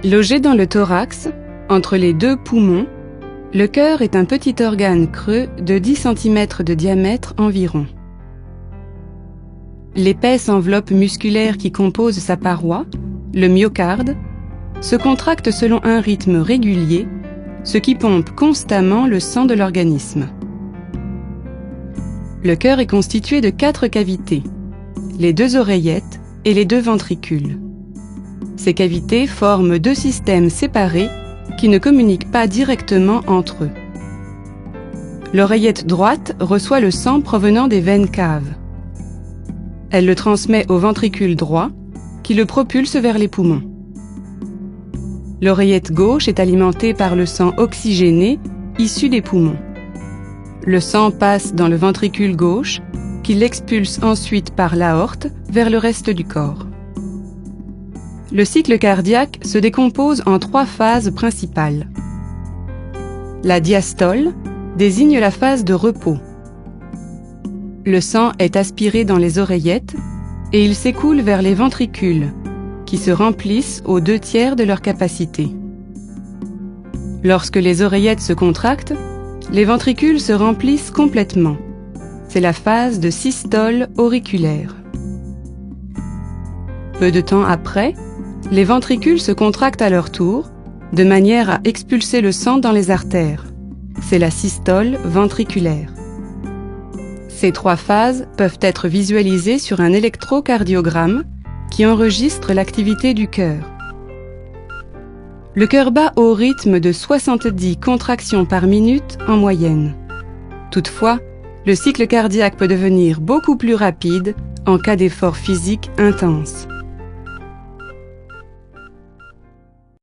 Logé dans le thorax, entre les deux poumons, le cœur est un petit organe creux de 10 cm de diamètre environ. L'épaisse enveloppe musculaire qui compose sa paroi, le myocarde, se contracte selon un rythme régulier, ce qui pompe constamment le sang de l'organisme. Le cœur est constitué de 4 cavités, les 2 oreillettes et les 2 ventricules. Ces cavités forment 2 systèmes séparés qui ne communiquent pas directement entre eux. L'oreillette droite reçoit le sang provenant des veines caves. Elle le transmet au ventricule droit, qui le propulse vers les poumons. L'oreillette gauche est alimentée par le sang oxygéné issu des poumons. Le sang passe dans le ventricule gauche, qui l'expulse ensuite par l'aorte vers le reste du corps. Le cycle cardiaque se décompose en 3 phases principales. La diastole désigne la phase de repos. Le sang est aspiré dans les oreillettes et il s'écoule vers les ventricules, qui se remplissent aux 2/3 de leur capacité. Lorsque les oreillettes se contractent, les ventricules se remplissent complètement. C'est la phase de systole auriculaire. Peu de temps après, les ventricules se contractent à leur tour, de manière à expulser le sang dans les artères. C'est la systole ventriculaire. Ces 3 phases peuvent être visualisées sur un électrocardiogramme qui enregistre l'activité du cœur. Le cœur bat au rythme de 70 contractions par minute en moyenne. Toutefois, le cycle cardiaque peut devenir beaucoup plus rapide en cas d'effort physique intense.